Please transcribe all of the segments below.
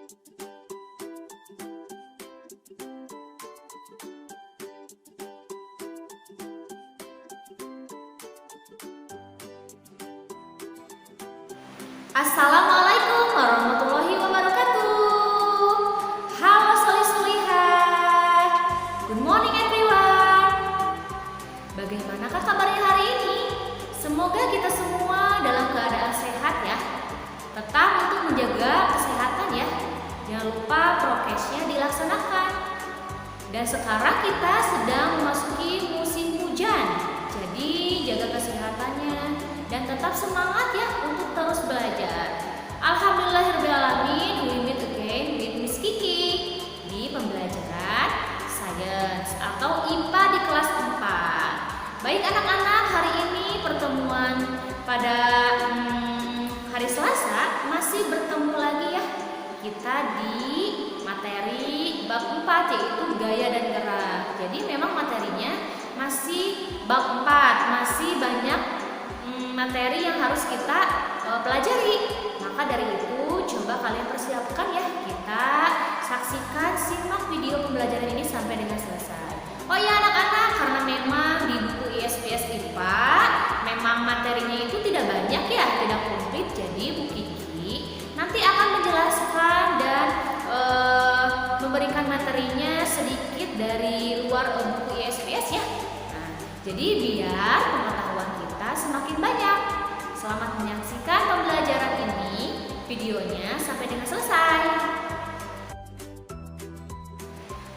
Assalamualaikum warahmatullahi wabarakatuh. Halo solih-solihat. Good morning everyone. Bagaimanakah kabarnya hari ini? Semoga kita semua dalam keadaan sehat ya. Tetap untuk menjaga kesehatan ya. Jangan lupa prokesnya dilaksanakan. Dan sekarang kita sedang memasuki musim hujan. Jadi jaga kesehatannya dan tetap semangat ya untuk terus belajar. Alhamdulillahirrahmanirrahim, we meet again with Miss Kiki di pembelajaran Sains atau IPA di kelas 4. Baik anak-anak, hari ini pertemuan pada hari Selasa masih bertemu lagi ya. Kita di materi bab 4 yaitu gaya dan gerak. Jadi memang materinya masih bab 4, masih banyak materi yang harus kita pelajari. Maka dari itu coba kalian persiapkan ya. Kita saksikan, simak video pembelajaran ini sampai dengan selesai. Oh ya anak-anak, karena memang di buku ISPS IPA memang materinya itu tidak banyak ya, tidak komplit. Jadi Bu Kiki nanti akan menjelaskan dan memberikan materinya sedikit dari luar buku ISPS ya. Nah, jadi biar pengetahuan kita semakin banyak. Selamat menyaksikan pembelajaran ini, videonya sampai dengan selesai.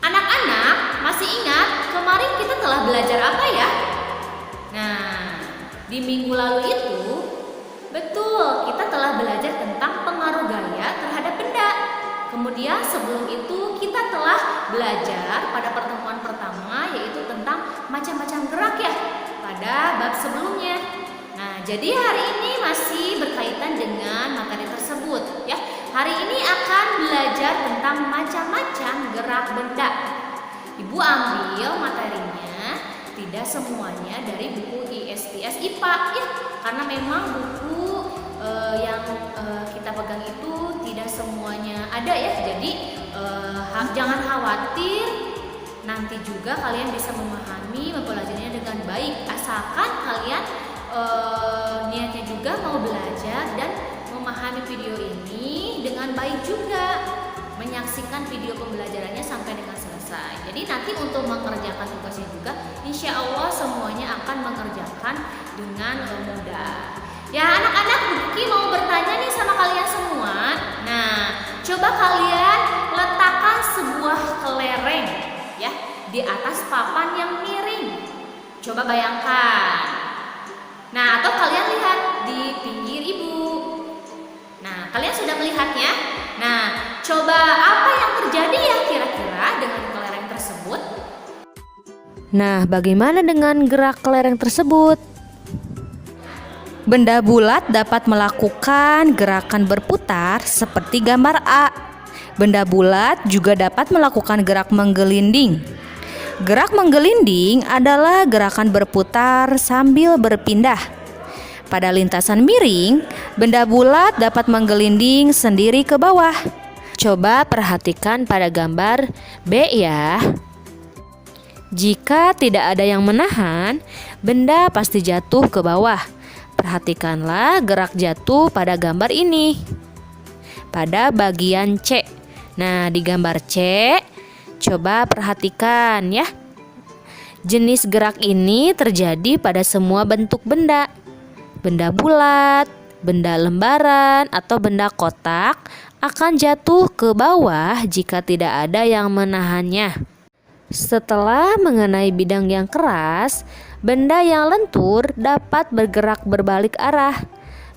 Anak-anak, masih ingat kemarin kita telah belajar apa ya? Nah, di minggu lalu itu, betul, kita telah belajar tentang pengaruh gaya terhadap benda. Kemudian sebelum itu kita telah belajar pada pertemuan pertama yaitu tentang macam-macam gerak ya pada bab sebelumnya. Nah, jadi hari ini masih berkaitan dengan materi tersebut ya. Hari ini akan belajar tentang macam-macam gerak benda. Ibu ambil materinya tidak semuanya dari buku ISPS IPA ya, karena memang buku yang kita pegang itu tidak semuanya ada ya. Jadi jangan khawatir, nanti juga kalian bisa memahami, mempelajarinya dengan baik asalkan kalian niatnya juga mau belajar dan memahami video ini dengan baik juga, menyaksikan video pembelajarannya sampai dengan selesai. Jadi nanti untuk mengerjakan tugasnya juga insya Allah semuanya akan mengerjakan dengan mudah. Ya anak-anak, Buki mau bertanya nih sama kalian semua. Nah, coba kalian letakkan sebuah kelereng ya di atas papan yang miring. Coba bayangkan. Nah, atau kalian lihat di pinggir ibu. Nah, kalian sudah melihatnya? Nah, coba apa yang terjadi ya kira-kira dengan kelereng tersebut? Nah, bagaimana dengan gerak kelereng tersebut? Benda bulat dapat melakukan gerakan berputar seperti gambar A. Benda bulat juga dapat melakukan gerak menggelinding. Gerak menggelinding adalah gerakan berputar sambil berpindah. Pada lintasan miring, benda bulat dapat menggelinding sendiri ke bawah. Coba perhatikan pada gambar B ya. Jika tidak ada yang menahan, benda pasti jatuh ke bawah. Perhatikanlah gerak jatuh pada gambar ini. Pada bagian C. Nah, di gambar C, coba perhatikan ya. Jenis gerak ini terjadi pada semua bentuk benda. Benda bulat, benda lembaran, atau benda kotak akan jatuh ke bawah jika tidak ada yang menahannya. Setelah mengenai bidang yang keras, benda yang lentur dapat bergerak berbalik arah.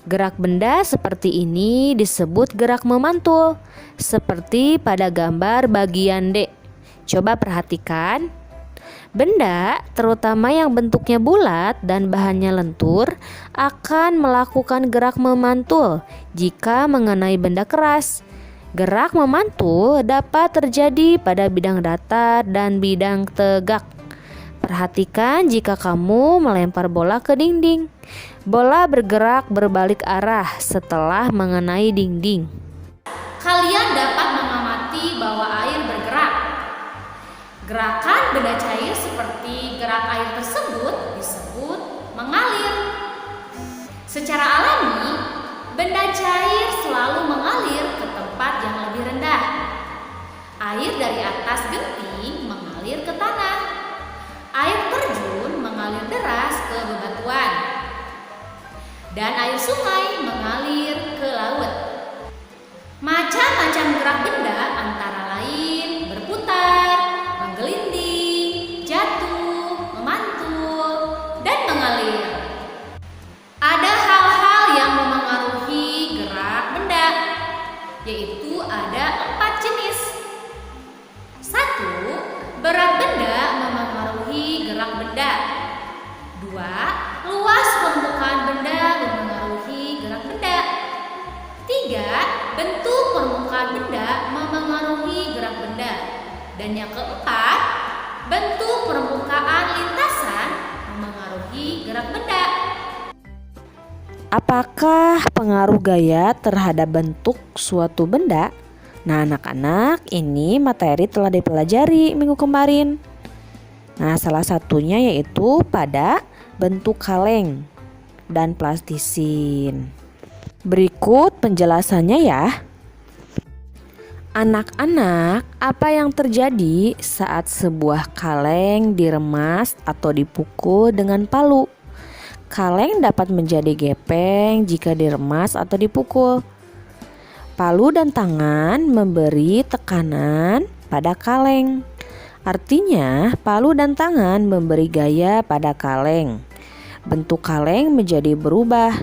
Gerak benda seperti ini disebut gerak memantul, seperti pada gambar bagian D. Coba perhatikan. Benda, terutama yang bentuknya bulat dan bahannya lentur, akan melakukan gerak memantul jika mengenai benda keras. Gerak memantul dapat terjadi pada bidang datar dan bidang tegak. Perhatikan jika kamu melempar bola ke dinding. Bola bergerak berbalik arah setelah mengenai dinding. Kalian dapat mengamati bahwa air bergerak. Gerakan benda cair seperti gerak air tersebut disebut mengalir. Secara alami, benda cair selalu mengalir ke tempat yang lebih rendah. Air dari atas genting mengalir ke tanah. Air terjun mengalir deras ke bebatuan. Dan air sungai mengalir ke laut. Macam-macam gerak benda antara lain berputar, menggelinding, jatuh, memantul, dan mengalir. Ada hal-hal yang memengaruhi gerak benda, yaitu ada 4 jenis. 1. Berat benda memengaruhi gerak benda. 2. Luas permukaan benda memengaruhi gerak benda. 3. Bentuk permukaan benda memengaruhi gerak benda. Dan yang keempat, bentuk permukaan lintasan memengaruhi gerak benda. Apakah pengaruh gaya terhadap bentuk suatu benda? Nah, anak-anak, ini materi telah dipelajari minggu kemarin. Nah, salah satunya yaitu pada bentuk kaleng dan plastisin. Berikut penjelasannya ya. Anak-anak, apa yang terjadi saat sebuah kaleng diremas atau dipukul dengan palu? Kaleng dapat menjadi gepeng jika diremas atau dipukul. Palu dan tangan memberi tekanan pada kaleng. Artinya, palu dan tangan memberi gaya pada kaleng. Bentuk kaleng menjadi berubah.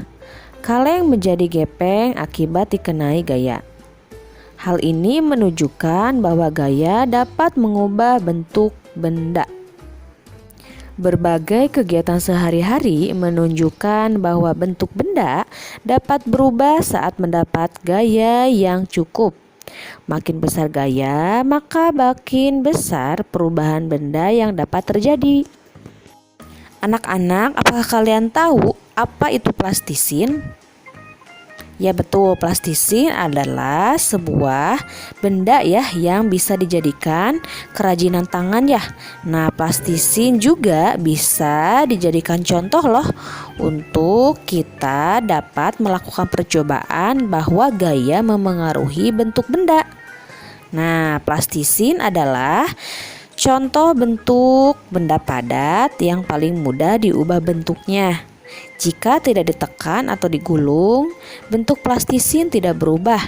Kaleng menjadi gepeng akibat dikenai gaya. Hal ini menunjukkan bahwa gaya dapat mengubah bentuk benda. Berbagai kegiatan sehari-hari menunjukkan bahwa bentuk benda dapat berubah saat mendapat gaya yang cukup. Makin besar gaya, maka makin besar perubahan benda yang dapat terjadi. Anak-anak, apakah kalian tahu apa itu plastisin? Ya betul, plastisin adalah sebuah benda ya yang bisa dijadikan kerajinan tangan ya. Nah, plastisin juga bisa dijadikan contoh loh untuk kita dapat melakukan percobaan bahwa gaya memengaruhi bentuk benda. Nah, plastisin adalah contoh bentuk benda padat yang paling mudah diubah bentuknya. Jika tidak ditekan atau digulung, bentuk plastisin tidak berubah.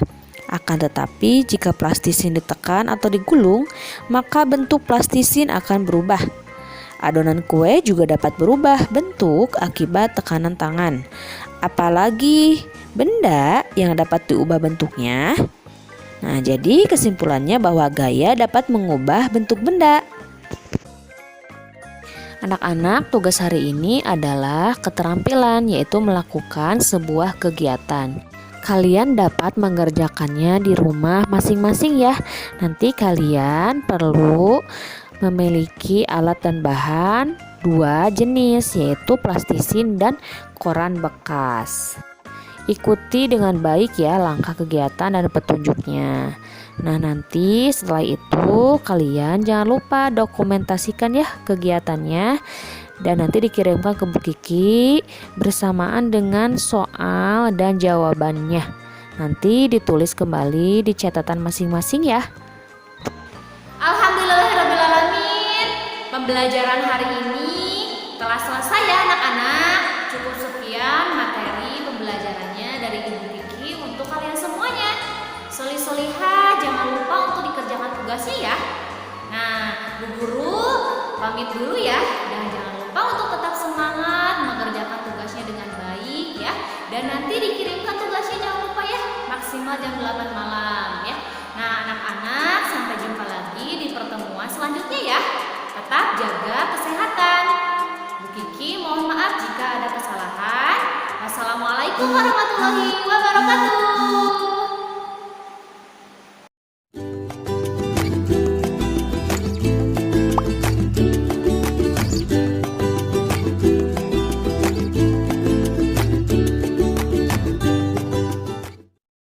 Akan tetapi jika plastisin ditekan atau digulung, maka bentuk plastisin akan berubah. Adonan kue juga dapat berubah bentuk akibat tekanan tangan. Apalagi benda yang dapat diubah bentuknya. Nah, jadi kesimpulannya bahwa gaya dapat mengubah bentuk benda. Anak-anak, tugas hari ini adalah keterampilan, yaitu melakukan sebuah kegiatan. Kalian dapat mengerjakannya di rumah masing-masing ya. Nanti kalian perlu memiliki alat dan bahan 2 jenis, yaitu plastisin dan koran bekas. Ikuti dengan baik ya langkah kegiatan dan petunjuknya. Nah, nanti setelah itu kalian jangan lupa dokumentasikan ya kegiatannya, dan nanti dikirimkan ke Bu Kiki bersamaan dengan soal dan jawabannya. Nanti ditulis kembali di catatan masing-masing ya. Alhamdulillahirrahmanirrahim. Pembelajaran hari ini telah selesai ya anak-anak. Cukup sekian materi pembelajarannya dari Ibu Kiki untuk kalian semuanya. Solih-solihah, jangan lupa untuk dikerjakan tugasnya ya. Nah, Bu Guru pamit dulu ya. Dan jangan lupa untuk tetap semangat mengerjakan tugasnya dengan baik ya. Dan nanti dikirimkan tugasnya jangan lupa ya, maksimal jam 8 malam ya. Nah, anak-anak, sampai jumpa lagi di pertemuan selanjutnya ya. Tetap jaga kesehatan. Bu Kiki mohon maaf jika ada kesalahan. Wassalamualaikum warahmatullahi wabarakatuh.